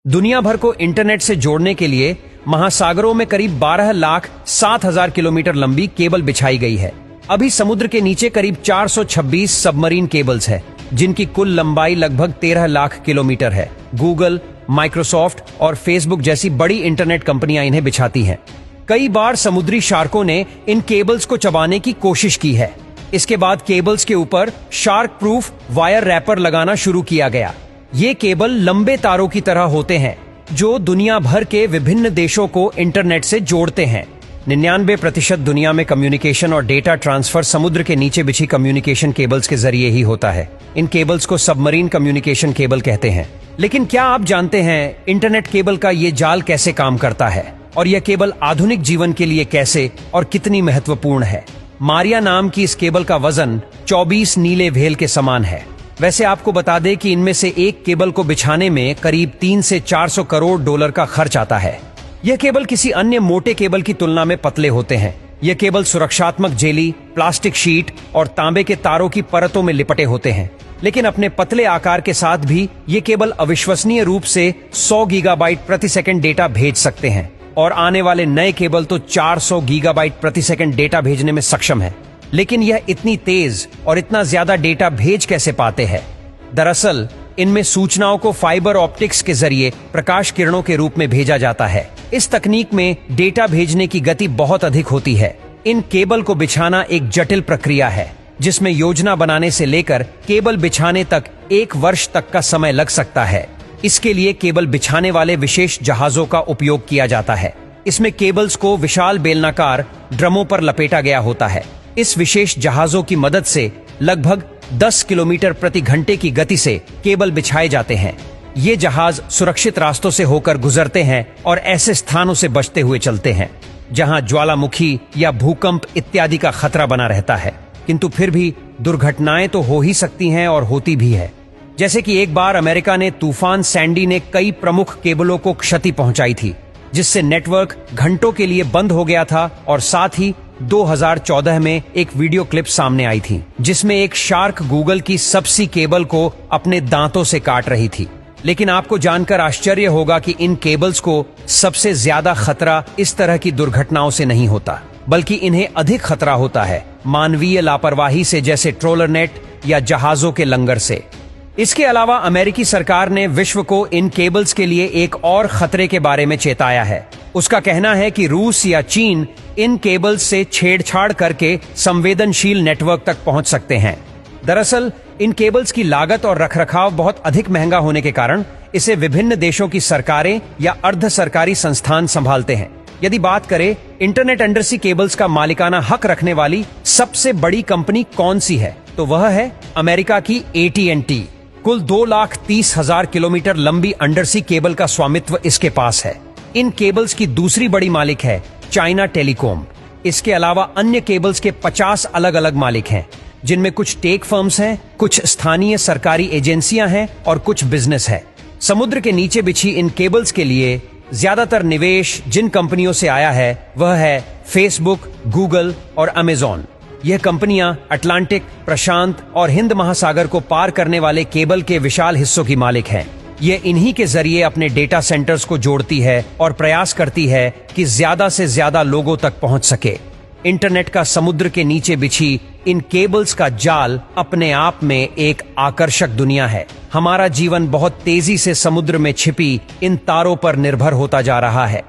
दुनिया भर को इंटरनेट से जोड़ने के लिए महासागरों में करीब 12,07,000 किलोमीटर लंबी केबल बिछाई गई है। अभी समुद्र के नीचे करीब 426 सबमरीन केबल्स है, जिनकी कुल लंबाई लगभग 13 लाख किलोमीटर है। गूगल, माइक्रोसॉफ्ट और फेसबुक जैसी बड़ी इंटरनेट कंपनियां इन्हें बिछाती हैं। कई बार समुद्री शार्कों ने इन केबल्स को चबाने की कोशिश की है। इसके बाद केबल्स के ऊपर शार्क प्रूफ वायर रैपर लगाना शुरू किया गया। ये केबल लंबे तारों की तरह होते हैं जो दुनिया भर के विभिन्न देशों को इंटरनेट से जोड़ते हैं। 99% दुनिया में कम्युनिकेशन और डेटा ट्रांसफर समुद्र के नीचे बिछी कम्युनिकेशन केबल्स के जरिए ही होता है। इन केबल्स को सबमरीन कम्युनिकेशन केबल कहते हैं। लेकिन क्या आप जानते हैं इंटरनेट केबल का ये जाल कैसे काम करता है और यह केबल आधुनिक जीवन के लिए कैसे और कितनी महत्वपूर्ण है? मारिया नाम की इस केबल का वजन 24 नीले व्हेल के समान है। वैसे आपको बता दें कि इनमें से एक केबल को बिछाने में करीब 3 से 400 करोड़ डॉलर का खर्च आता है। यह केबल किसी अन्य मोटे केबल की तुलना में पतले होते हैं। यह केबल सुरक्षात्मक जेली, प्लास्टिक शीट और तांबे के तारों की परतों में लिपटे होते हैं। लेकिन अपने पतले आकार के साथ भी ये केबल अविश्वसनीय रूप से 100 गीगाबाइट प्रति सेकंड डेटा भेज सकते हैं और आने वाले नए केबल तो 400 गीगाबाइट प्रति सेकंड डेटा भेजने में सक्षम है। लेकिन यह इतनी तेज और इतना ज्यादा डेटा भेज कैसे पाते हैं? दरअसल इनमें सूचनाओं को फाइबर ऑप्टिक्स के जरिए प्रकाश किरणों के रूप में भेजा जाता है। इस तकनीक में डेटा भेजने की गति बहुत अधिक होती है। इन केबल को बिछाना एक जटिल प्रक्रिया है, जिसमें योजना बनाने से लेकर केबल बिछाने तक 1 वर्ष तक का समय लग सकता है। इसके लिए केबल बिछाने वाले विशेष जहाजों का उपयोग किया जाता है। इसमें केबल्स को विशाल बेलनाकार ड्रमों पर लपेटा गया होता है। इस विशेष जहाजों की मदद से लगभग 10 किलोमीटर प्रति घंटे की गति से केबल बिछाए जाते हैं। ये जहाज सुरक्षित रास्तों से होकर गुजरते हैं और ऐसे स्थानों से बचते हुए चलते हैं जहां ज्वालामुखी या भूकंप इत्यादि का खतरा बना रहता है। किंतु फिर भी दुर्घटनाएं तो हो ही सकती हैं और होती भी है। जैसे कि एक बार अमेरिका ने तूफान सैंडी ने कई प्रमुख केबलों को क्षति पहुंचाई थी, जिससे नेटवर्क घंटों के लिए बंद हो गया था। और साथ ही 2014 में एक वीडियो क्लिप सामने आई थी जिसमें एक शार्क गूगल की सबसी केबल को अपने दांतों से काट रही थी। लेकिन आपको जानकर आश्चर्य होगा कि इन केबल्स को सबसे ज्यादा खतरा इस तरह की दुर्घटनाओं से नहीं होता, बल्कि इन्हें अधिक खतरा होता है मानवीय लापरवाही से, जैसे ट्रोलर नेट या जहाजों के लंगर से। इसके अलावा अमेरिकी सरकार ने विश्व को इन केबल्स के लिए एक और खतरे के बारे में चेताया है। उसका कहना है कि रूस या चीन इन केबल्स से छेड़छाड़ करके संवेदनशील नेटवर्क तक पहुंच सकते हैं। दरअसल इन केबल्स की लागत और रखरखाव बहुत अधिक महंगा होने के कारण इसे विभिन्न देशों की सरकारें या अर्ध सरकारी संस्थान संभालते हैं। यदि बात करें इंटरनेट अंडरसी केबल्स का मालिकाना हक रखने वाली सबसे बड़ी कंपनी कौन सी है, तो वह है अमेरिका की AT&T। कुल 2,30,000 किलोमीटर लंबी अंडरसी केबल का स्वामित्व इसके पास है। इन केबल्स की दूसरी बड़ी मालिक है चाइना टेलीकॉम। इसके अलावा अन्य केबल्स के 50 अलग अलग मालिक हैं, जिनमें कुछ टेक फर्म्स हैं, कुछ स्थानीय सरकारी एजेंसियां हैं और कुछ बिजनेस है। समुद्र के नीचे बिछी इन केबल्स के लिए ज्यादातर निवेश जिन कंपनियों से आया है वह है फेसबुक, गूगल और अमेजॉन। यह कंपनियां अटलांटिक, प्रशांत और हिंद महासागर को पार करने वाले केबल के विशाल हिस्सों की मालिक हैं। ये इन्हीं के जरिए अपने डेटा सेंटर्स को जोड़ती है और प्रयास करती है कि ज्यादा से ज्यादा लोगों तक पहुंच सके। इंटरनेट का समुद्र के नीचे बिछी इन केबल्स का जाल अपने आप में एक आकर्षक दुनिया है। हमारा जीवन बहुत तेजी से समुद्र में छिपी इन तारों पर निर्भर होता जा रहा है।